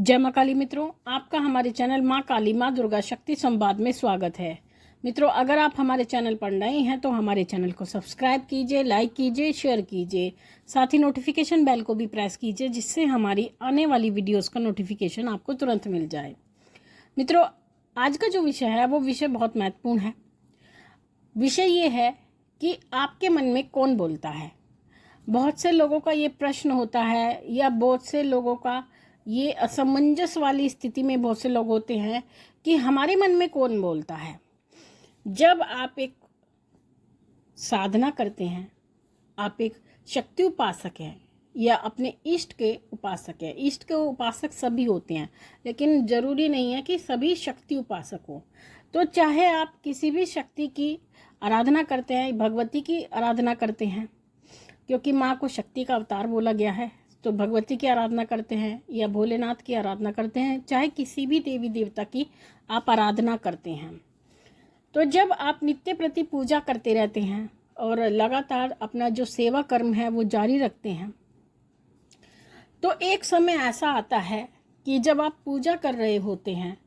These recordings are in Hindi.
जय माँ काली मित्रों, आपका हमारे चैनल माँ काली माँ दुर्गा शक्ति संवाद में स्वागत है। मित्रों, अगर आप हमारे चैनल पर नए हैं तो हमारे चैनल को सब्सक्राइब कीजिए, लाइक कीजिए, शेयर कीजिए, साथ ही नोटिफिकेशन बेल को भी प्रेस कीजिए जिससे हमारी आने वाली वीडियोस का नोटिफिकेशन आपको तुरंत मिल जाए। मित्रों, आज का जो विषय है वो विषय बहुत महत्वपूर्ण है। विषय ये है कि आपके मन में कौन बोलता है। बहुत से लोगों का ये प्रश्न होता है या बहुत से लोगों का ये असमंजस वाली स्थिति में बहुत से लोग होते हैं कि हमारे मन में कौन बोलता है। जब आप एक साधना करते हैं, आप एक शक्ति उपासक हैं या अपने इष्ट के उपासक हैं। इष्ट के उपासक सभी होते हैं, लेकिन ज़रूरी नहीं है कि सभी शक्ति उपासक हो। तो चाहे आप किसी भी शक्ति की आराधना करते हैं, भगवती की आराधना करते हैं, क्योंकि माँ को शक्ति का अवतार बोला गया है, तो भगवती की आराधना करते हैं या भोलेनाथ की आराधना करते हैं, चाहे किसी भी देवी देवता की आप आराधना करते हैं, तो जब आप नित्य प्रति पूजा करते रहते हैं और लगातार अपना जो सेवा कर्म है वो जारी रखते हैं, तो एक समय ऐसा आता है कि जब आप पूजा कर रहे होते हैं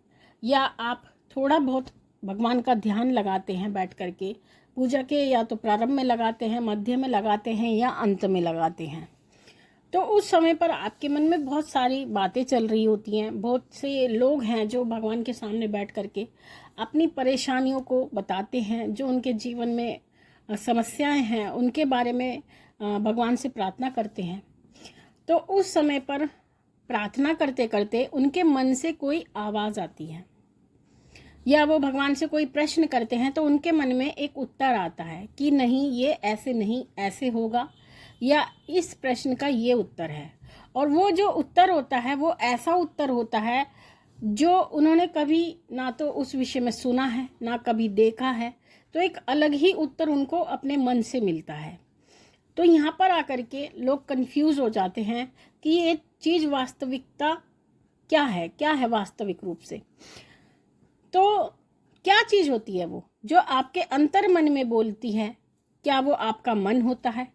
या आप थोड़ा बहुत भगवान का ध्यान लगाते हैं बैठ करके पूजा के, या तो प्रारंभ में लगाते हैं, मध्य में लगाते हैं या अंत में लगाते हैं, तो उस समय पर आपके मन में बहुत सारी बातें चल रही होती हैं। बहुत से लोग हैं जो भगवान के सामने बैठ करके अपनी परेशानियों को बताते हैं, जो उनके जीवन में समस्याएं हैं उनके बारे में भगवान से प्रार्थना करते हैं। तो उस समय पर प्रार्थना करते करते उनके मन से कोई आवाज़ आती है या वो भगवान से कोई प्रश्न करते हैं, तो उनके मन में एक उत्तर आता है कि नहीं, ये ऐसे नहीं, ऐसे होगा, या इस प्रश्न का ये उत्तर है। और वो जो उत्तर होता है वो ऐसा उत्तर होता है जो उन्होंने कभी ना तो उस विषय में सुना है ना कभी देखा है, तो एक अलग ही उत्तर उनको अपने मन से मिलता है। तो यहाँ पर आकर के लोग कंफ्यूज हो जाते हैं कि ये चीज़ वास्तविकता क्या है वास्तविक रूप से। तो क्या चीज़ होती है वो जो आपके अंतर मन में बोलती है? क्या वो आपका मन होता है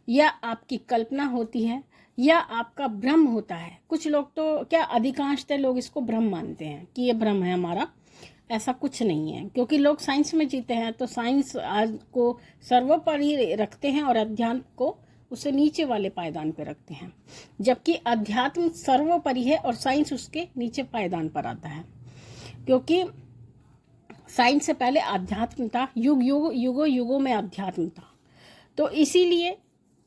या आपकी कल्पना होती है या आपका भ्रम होता है? कुछ लोग तो क्या, अधिकांशतः लोग इसको भ्रम मानते हैं कि ये भ्रम है हमारा। ऐसा कुछ नहीं है, क्योंकि लोग साइंस में जीते हैं, तो साइंस आज को सर्वोपरि रखते हैं और अध्यात्म को उससे नीचे वाले पायदान पर रखते हैं, जबकि अध्यात्म सर्वोपरि है और साइंस उसके नीचे पायदान पर आता है। क्योंकि साइंस से पहले अध्यात्म था, युगों में अध्यात्म था। तो इसीलिए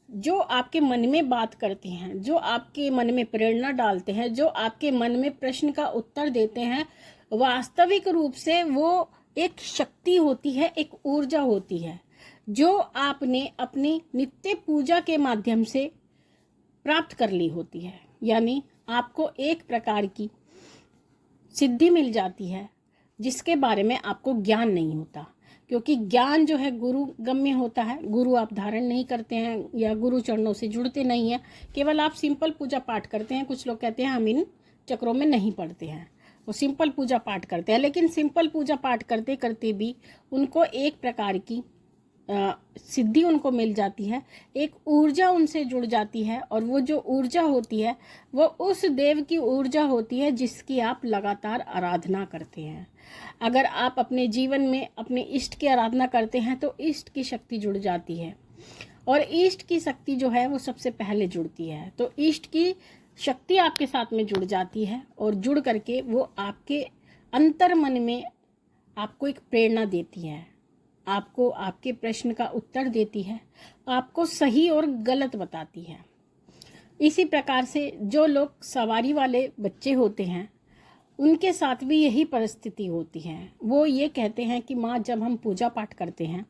जो आपके मन में बात करते हैं, जो आपके मन में प्रेरणा डालते हैं, जो आपके मन में प्रश्न का उत्तर देते हैं, वास्तविक रूप से वो एक शक्ति होती है, एक ऊर्जा होती है जो आपने अपनी नित्य पूजा के माध्यम से प्राप्त कर ली होती है। यानी आपको एक प्रकार की सिद्धि मिल जाती है जिसके बारे में आपको ज्ञान नहीं होता, क्योंकि ज्ञान जो है गुरु गम्य होता है। गुरु आप धारण नहीं करते हैं या गुरु चरणों से जुड़ते नहीं हैं, केवल आप सिंपल पूजा पाठ करते हैं। कुछ लोग कहते हैं हम इन चक्रों में नहीं पढ़ते हैं, वो सिंपल पूजा पाठ करते हैं, लेकिन सिंपल पूजा पाठ करते करते भी उनको एक प्रकार की सिद्धि उनको मिल जाती है, एक ऊर्जा उनसे जुड़ जाती है, और वो जो ऊर्जा होती है वो उस देव की ऊर्जा होती है जिसकी आप लगातार आराधना करते हैं। अगर आप अपने जीवन में अपने इष्ट की आराधना करते हैं तो इष्ट की शक्ति जुड़ जाती है, और इष्ट की शक्ति जो है वो सबसे पहले जुड़ती है। तो इष्ट की शक्ति आपके साथ में जुड़ जाती है और जुड़ करके वो आपके अंतर मन में आपको एक प्रेरणा देती है, आपको आपके प्रश्न का उत्तर देती है, आपको सही और गलत बताती है। इसी प्रकार से जो लोग सवारी वाले बच्चे होते हैं उनके साथ भी यही परिस्थिति होती है। वो ये कहते हैं कि माँ, जब हम पूजा पाठ करते हैं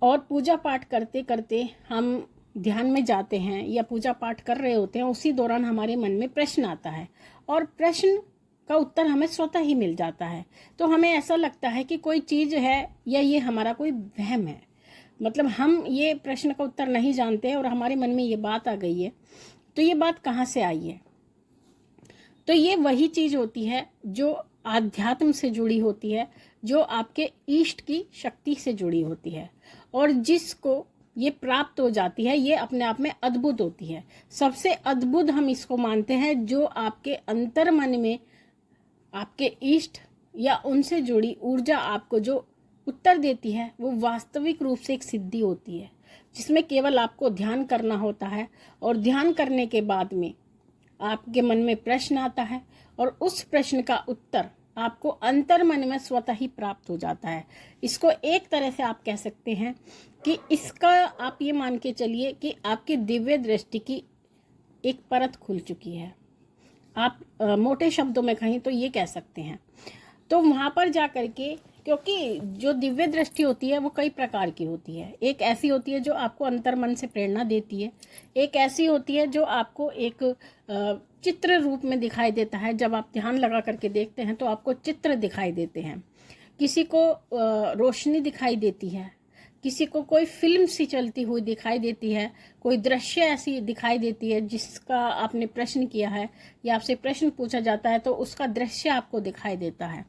और पूजा पाठ करते करते हम ध्यान में जाते हैं या पूजा पाठ कर रहे होते हैं, उसी दौरान हमारे मन में प्रश्न आता है और प्रश्न का उत्तर हमें स्वतः ही मिल जाता है। तो हमें ऐसा लगता है कि कोई चीज़ है या ये हमारा कोई वहम है, मतलब हम ये प्रश्न का उत्तर नहीं जानते और हमारे मन में ये बात आ गई है। तो ये बात कहाँ से आई है? तो ये वही चीज़ होती है जो आध्यात्म से जुड़ी होती है, जो आपके इष्ट की शक्ति से जुड़ी होती है, और जिसको ये प्राप्त हो जाती है, ये अपने आप में अद्भुत होती है। सबसे अद्भुत हम इसको मानते हैं जो आपके अंतर मन में आपके इष्ट या उनसे जुड़ी ऊर्जा आपको जो उत्तर देती है, वो वास्तविक रूप से एक सिद्धि होती है, जिसमें केवल आपको ध्यान करना होता है और ध्यान करने के बाद में आपके मन में प्रश्न आता है और उस प्रश्न का उत्तर आपको अंतर मन में स्वतः ही प्राप्त हो जाता है। इसको एक तरह से आप कह सकते हैं कि इसका आप ये मान के चलिए कि आपकी दिव्य दृष्टि की एक परत खुल चुकी है। आप मोटे शब्दों में कहें तो ये कह सकते हैं। तो वहाँ पर जा कर के, क्योंकि जो दिव्य दृष्टि होती है वो कई प्रकार की होती है। एक ऐसी होती है जो आपको अंतर्मन से प्रेरणा देती है, एक ऐसी होती है जो आपको एक चित्र रूप में दिखाई देता है। जब आप ध्यान लगा करके देखते हैं तो आपको चित्र दिखाई देते हैं, किसी को रोशनी दिखाई देती है, किसी को कोई फिल्म सी चलती हुई दिखाई देती है, कोई दृश्य ऐसी दिखाई देती है जिसका आपने प्रश्न किया है या आपसे प्रश्न पूछा जाता है तो उसका दृश्य आपको दिखाई देता है,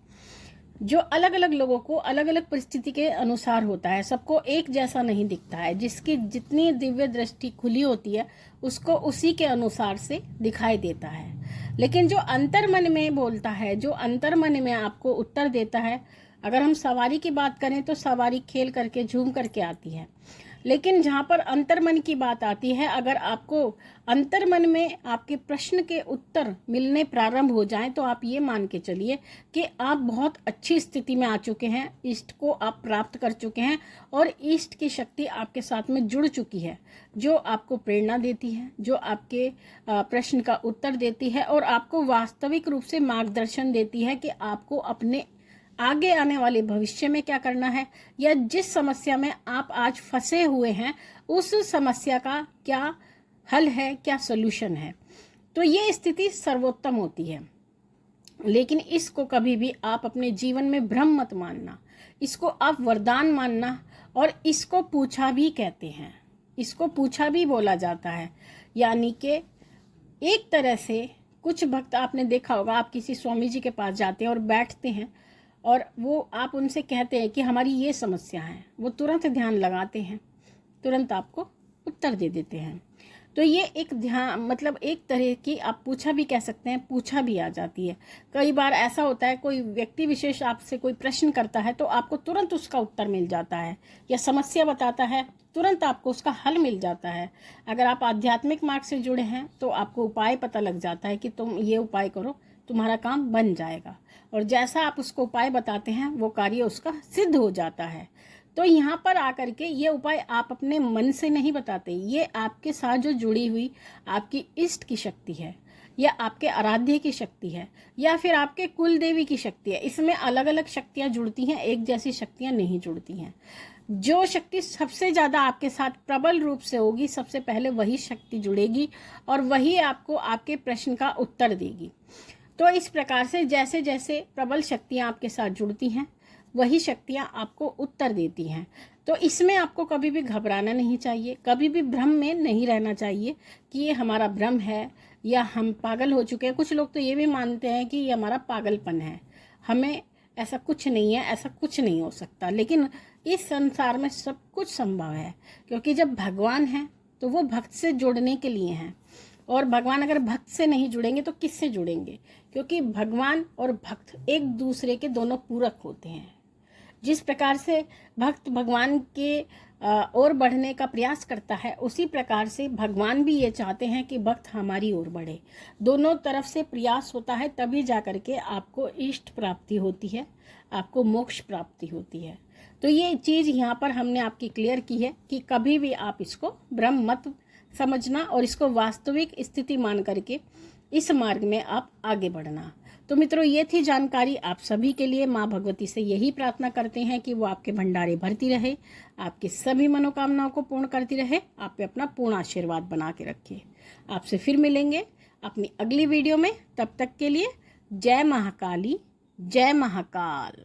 जो अलग अलग लोगों को अलग अलग परिस्थिति के अनुसार होता है। सबको एक जैसा नहीं दिखता है। जिसकी जितनी दिव्य दृष्टि खुली होती है उसको उसी के अनुसार से दिखाई देता है। लेकिन जो अंतर्मन में बोलता है, जो अंतर्मन में आपको उत्तर देता है, अगर हम सवारी की बात करें तो सवारी खेल करके झूम करके आती है, लेकिन जहाँ पर अंतर्मन की बात आती है, अगर आपको अंतर्मन में आपके प्रश्न के उत्तर मिलने प्रारंभ हो जाएं तो आप ये मान के चलिए कि आप बहुत अच्छी स्थिति में आ चुके हैं, इष्ट को आप प्राप्त कर चुके हैं और इष्ट की शक्ति आपके साथ में जुड़ चुकी है, जो आपको प्रेरणा देती है, जो आपके प्रश्न का उत्तर देती है और आपको वास्तविक रूप से मार्गदर्शन देती है कि आपको अपने आगे आने वाले भविष्य में क्या करना है, या जिस समस्या में आप आज फंसे हुए हैं उस समस्या का क्या हल है, क्या सॉल्यूशन है। तो ये स्थिति सर्वोत्तम होती है। लेकिन इसको कभी भी आप अपने जीवन में भ्रम मत मानना, इसको आप वरदान मानना। और इसको पूछा भी कहते हैं, इसको पूछा भी बोला जाता है। यानी कि एक तरह से कुछ भक्त आपने देखा होगा, आप किसी स्वामी जी के पास जाते हैं और बैठते हैं और वो आप उनसे कहते हैं कि हमारी ये समस्या है, वो तुरंत ध्यान लगाते हैं, तुरंत आपको उत्तर दे देते हैं। तो ये एक ध्यान मतलब एक तरह की आप पूछा भी कह सकते हैं, पूछा भी आ जाती है। कई बार ऐसा होता है कोई व्यक्ति विशेष आपसे कोई प्रश्न करता है तो आपको तुरंत उसका उत्तर मिल जाता है, या समस्या बताता है तुरंत आपको उसका हल मिल जाता है। अगर आप आध्यात्मिक मार्ग से जुड़े हैं तो आपको उपाय पता लग जाता है कि तुम ये उपाय करो, तुम्हारा काम बन जाएगा। और जैसा आप उसको उपाय बताते हैं वो कार्य उसका सिद्ध हो जाता है। तो यहाँ पर आकर के ये उपाय आप अपने मन से नहीं बताते, ये आपके साथ जो जुड़ी हुई आपकी इष्ट की शक्ति है, या आपके आराध्य की शक्ति है, या फिर आपके कुल देवी की शक्ति है। इसमें अलग अलग शक्तियाँ जुड़ती हैं, एक जैसी शक्तियाँ नहीं जुड़ती हैं। जो शक्ति सबसे ज़्यादा आपके साथ प्रबल रूप से होगी, सबसे पहले वही शक्ति जुड़ेगी और वही आपको आपके प्रश्न का उत्तर देगी। तो इस प्रकार से जैसे जैसे प्रबल शक्तियाँ आपके साथ जुड़ती हैं, वही शक्तियाँ आपको उत्तर देती हैं। तो इसमें आपको कभी भी घबराना नहीं चाहिए, कभी भी भ्रम में नहीं रहना चाहिए कि ये हमारा भ्रम है या हम पागल हो चुके हैं। कुछ लोग तो ये भी मानते हैं कि ये हमारा पागलपन है, हमें ऐसा कुछ नहीं है, ऐसा कुछ नहीं हो सकता। लेकिन इस संसार में सब कुछ संभव है, क्योंकि जब भगवान है तो वो भक्त से जुड़ने के लिए हैं, और भगवान अगर भक्त से नहीं जुड़ेंगे तो किससे जुड़ेंगे? क्योंकि भगवान और भक्त एक दूसरे के दोनों पूरक होते हैं। जिस प्रकार से भक्त भगवान के ओर बढ़ने का प्रयास करता है, उसी प्रकार से भगवान भी ये चाहते हैं कि भक्त हमारी ओर बढ़े। दोनों तरफ से प्रयास होता है, तभी जा करके आपको इष्ट प्राप्ति होती है, आपको मोक्ष प्राप्ति होती है। तो ये चीज़ यहाँ पर हमने आपकी क्लियर की है कि कभी भी आप इसको भ्रम मत समझना और इसको वास्तविक स्थिति मान करके इस मार्ग में आप आगे बढ़ना। तो मित्रों, ये थी जानकारी आप सभी के लिए। माँ भगवती से यही प्रार्थना करते हैं कि वो आपके भंडारे भरती रहे, आपकी सभी मनोकामनाओं को पूर्ण करती रहे, आप पे अपना पूर्ण आशीर्वाद बना के रखे। आपसे फिर मिलेंगे अपनी अगली वीडियो में। तब तक के लिए जय महाकाली, जय महाकाल।